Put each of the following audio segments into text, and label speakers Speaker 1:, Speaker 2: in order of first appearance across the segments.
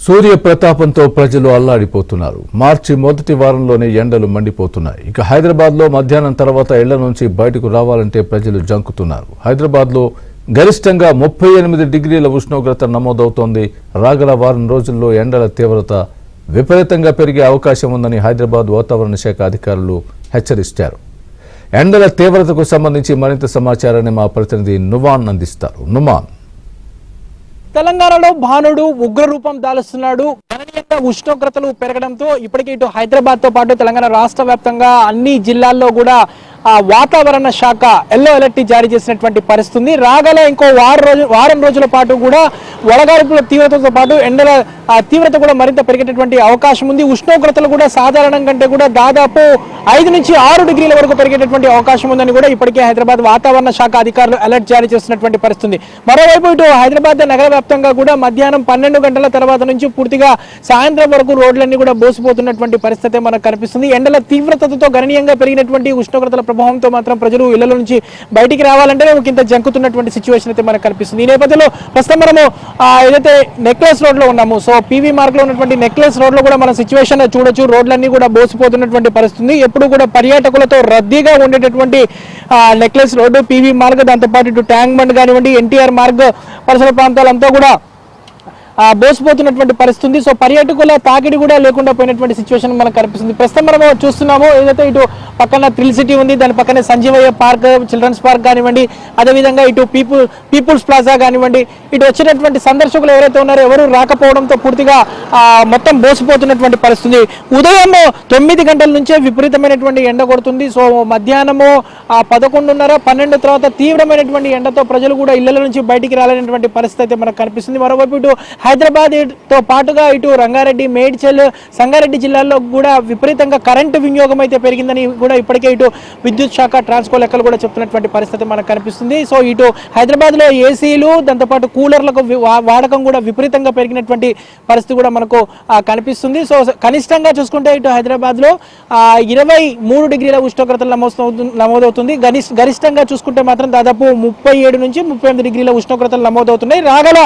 Speaker 1: సూర్య ప్రతాపంతో ప్రజలు అల్లాడిపోతున్నారు. మార్చి మొదటి వారంలోనే ఎండలు మండిపోతున్నాయి. ఇక హైదరాబాద్లో మధ్యాహ్నం తర్వాత ఇళ్ల నుంచి బయటకు రావాలంటే ప్రజలు జంకుతున్నారు. హైదరాబాద్లో గరిష్టంగా 38 డిగ్రీల ఉష్ణోగ్రత నమోదవుతోంది. రాగల వారం రోజుల్లో ఎండల తీవ్రత విపరీతంగా పెరిగే అవకాశం ఉందని హైదరాబాద్ వాతావరణ శాఖ అధికారులు హెచ్చరించారు. ఎండల తీవ్రతకు సంబంధించి మరింత సమాచారాన్ని మా ప్రతినిధి నుమాన్ అందిస్తారు. నుమాన్,
Speaker 2: తెలంగాణలో భానుడు ఉగ్ర రూపం దాలుస్తున్నాడు. గణనీయంగా ఉష్ణోగ్రతలు పెరగడంతో ఇప్పటికే ఇటు హైదరాబాద్ తో పాటు తెలంగాణ రాష్ట్ర వ్యాప్తంగా అన్ని జిల్లాల్లో కూడా వాతావరణ శాఖ ఎల్లో అలర్ట్ జారీ చేసినటువంటి పరిస్థితి. రాగల ఇంకో వారం రోజుల పాటు కూడా వడగాల్పుల తీవ్రతతో పాటు ఎండల తీవ్రత కూడా మరింత పెరిగేటటువంటి అవకాశం ఉంది. ఉష్ణోగ్రతలు కూడా సాధారణం కంటే కూడా దాదాపు 5 నుంచి 6 డిగ్రీల వరకు పెరిగేటటువంటి అవకాశం ఉందని కూడా ఇప్పటికే హైదరాబాద్ వాతావరణ శాఖ అధికారులు అలర్ట్ జారీ చేస్తున్నటువంటి పరిస్థితి. మరోవైపు ఇటు హైదరాబాద్ నగర వ్యాప్తంగా కూడా మధ్యాహ్నం 12 గంటల తర్వాత నుంచి పూర్తిగా సాయంత్రం వరకు రోడ్లన్నీ కూడా బోసిపోతున్నటువంటి పరిస్థితి మనకు కనిపిస్తుంది. ఎండల తీవ్రతతో గణనీయంగా పెరిగినటువంటి ఉష్ణోగ్రతల ప్రభావంతో మాత్రం ప్రజలు ఇళ్ల నుంచి బయటికి రావాలంటే ఇంత జంకుతున్నటువంటి సిచ్యువేషన్ అయితే మనకు కనిపిస్తుంది. ఈ నేపథ్యంలో ప్రస్తుతం మనము ఏదైతే నెక్లెస్ రోడ్ లో ఉన్నాము, సో పీవీ మార్క్ లో ఉన్నటువంటి నెక్లెస్ రోడ్ లో కూడా మన సిచ్యువేషన్ చూడొచ్చు. రోడ్లన్నీ కూడా బోసిపోతున్నటువంటి పరిస్థితి. ఎప్పుడు కూడా పర్యాటకులతో రద్దీగా ఉండేటటువంటి నెక్లెస్ రోడ్డు, పీవీ మార్గ్, దాంతోపాటు ఇటు ట్యాంక్ బండ్ కానివ్వండి, ఎన్టీఆర్ మార్గ్ పరిసర ప్రాంతాలంతా కూడా బోసిపోతున్నటువంటి పరిస్థితి. సో పర్యాటకుల తాకిడి కూడా లేకుండా పోయినటువంటి సిచ్యువేషన్ మనకు కనిపిస్తుంది. ప్రస్తుతం మనం చూస్తున్నాము ఏదైతే ఇటు పక్కన థ్రిల్ సిటీ ఉంది, దాని పక్కనే సంజీవయ్య పార్క్, చిల్డ్రన్స్ పార్క్ కానివ్వండి, అదేవిధంగా ఇటు పీపుల్స్ ప్లాజా కానివ్వండి, ఇటు వచ్చినటువంటి సందర్శకులు ఎవరైతే ఉన్నారో ఎవరు రాకపోవడంతో పూర్తిగా మొత్తం బోసిపోతున్నటువంటి పరిస్థితి. ఉదయం 9 గంటల నుంచే విపరీతమైనటువంటి ఎండ కొడుతుంది. సో మధ్యాహ్నము 11:30, 12 తర్వాత తీవ్రమైనటువంటి ఎండతో ప్రజలు కూడా ఇళ్ల నుంచి బయటికి రాలేనటువంటి పరిస్థితి అయితే మనకు కనిపిస్తుంది. మరోవైపు ఇటు హైదరాబాద్ తో పాటుగా ఇటు రంగారెడ్డి, మేడ్చల్, సంగారెడ్డి జిల్లాల్లో కూడా విపరీతంగా కరెంటు వినియోగం అయితే పెరిగిందని కూడా ఇప్పటికే ఇటు విద్యుత్ శాఖ ట్రాన్స్కో లెక్కలు కూడా చెప్తున్నటువంటి పరిస్థితి మనకు కనిపిస్తుంది. సో ఇటు హైదరాబాద్ లో ఏసీలు, దాంతోపాటు కూలర్లకు వాడకం కూడా విపరీతంగా పెరిగినటువంటి పరిస్థితి కూడా మనకు కనిపిస్తుంది. సో కనిష్టంగా చూసుకుంటే ఇటు హైదరాబాద్ లో 23 డిగ్రీల ఉష్ణోగ్రతలు నమోదవుతుంది. గరిష్టంగా చూసుకుంటే మాత్రం దాదాపు 37 నుంచి 38 డిగ్రీల ఉష్ణోగ్రతలు నమోదవుతున్నాయి. రాగల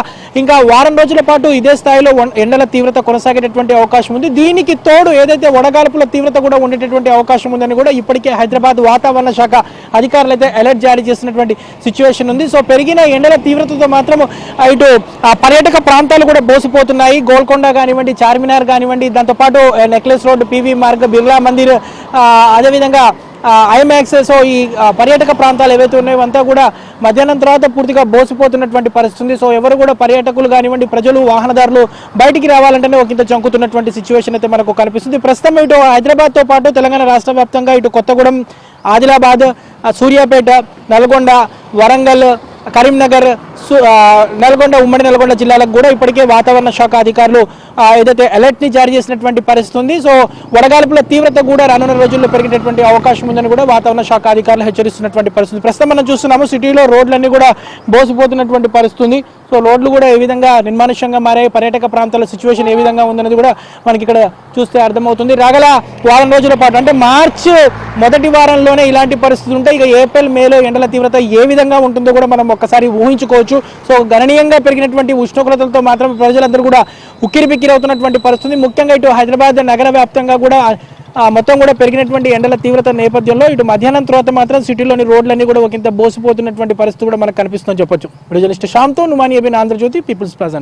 Speaker 2: ఇంకా వారం రోజుల పాటు ఇదే స్థాయిలో ఎండల తీవ్రత కొనసాగేటటువంటి అవకాశం ఉంది. దీనికి తోడు ఏదైతే వడగాల్పుల తీవ్రత కూడా ఉండేటటువంటి అవకాశం ఉందని కూడా ఇప్పటికే హైదరాబాద్ వాతావరణ శాఖ అధికారులు అయితే అలర్ట్ జారీ చేసినటువంటి సిచ్యువేషన్ ఉంది. సో పెరిగిన ఎండల తీవ్రతతో మాత్రం ఇటు పర్యాటక ప్రాంతాలు కూడా బోసిపోతున్నాయి. గోల్కొండ కానివ్వండి, చార్మినార్ కానివ్వండి, దాంతోపాటు necklace road, PV Marg, Birla Mandir, అదేవిధంగా ఐమాక్స్, సో ఈ పర్యాటక ప్రాంతాలు ఏవైతే ఉన్నాయో అంతా కూడా మధ్యాహ్నం తర్వాత పూర్తిగా బోసిపోతున్నటువంటి పరిస్థితి. సో ఎవరు కూడా పర్యాటకులు కానివ్వండి, ప్రజలు, వాహనదారులు బయటికి రావాలంటేనే ఒక ఇంత చంకుతున్నటువంటి సిచ్యువేషన్ అయితే మనకు కనిపిస్తుంది. ప్రస్తుతం ఇటు హైదరాబాద్ తో పాటు తెలంగాణ రాష్ట్ర వ్యాప్తంగా ఇటు కొత్తగూడెం, ఆదిలాబాద్, సూర్యాపేట, నల్గొండ, వరంగల్, కరీంనగర్, నల్గొండ, ఉమ్మడి నల్గొండ జిల్లాలకు కూడా ఇప్పటికే వాతావరణ శాఖ అధికారులు ఏదైతే అలర్ట్ ని జారీ చేసినటువంటి పరిస్థితి ఉంది. సో వడగాల్పుల తీవ్రత కూడా రానున్న రోజుల్లో పెరిగేటటువంటి అవకాశం ఉందని కూడా వాతావరణ శాఖ అధికారులు హెచ్చరిస్తున్నటువంటి పరిస్థితి. ప్రస్తుతం మనం చూస్తున్నాము సిటీలో రోడ్లన్నీ కూడా బోసిపోతున్నటువంటి పరిస్థితి. సో రోడ్లు కూడా ఏ విధంగా నిర్మానుష్యంగా మారాయి, పర్యాటక ప్రాంతాల సిచ్యువేషన్ ఏ విధంగా ఉందనేది కూడా మనకి ఇక్కడ చూస్తే అర్థమవుతుంది. రాగల వారం రోజుల పాటు అంటే మార్చి మొదటి వారంలోనే ఇలాంటి పరిస్థితులు ఉంటాయి. ఇక ఏప్రిల్, మేలో ఎండల తీవ్రత ఏ విధంగా ఉంటుందో కూడా మనం ఒక్కసారి ఊహించుకోవచ్చు. సో గణనీయంగా పెరిగినటువంటి ఉష్ణోగ్రతలతో మాత్రం ప్రజలందరూ కూడా ఉక్కిరిబిక్కిరవుతున్నటువంటి పరిస్థితి. ముఖ్యంగా ఇటు హైదరాబాద్ నగర వ్యాప్తంగా కూడా మొత్తం కూడా పెరిగినటువంటి ఎండల తీవ్రత నేపథ్యంలో ఇటు మధ్యాహ్నం తర్వాత మాత్రం సిటీలోని రోడ్లన్నీ కూడా ఒకంత బోసిపోతున్నటువంటి పరిస్థితి కూడా మనకు కనిపిస్తుందని చెప్పొచ్చు. జర్నలిస్ట్ శ్యామ్తో, నుమాన్, ఆంధ్రజ్యోతి, పీపుల్స్ ప్లాజా.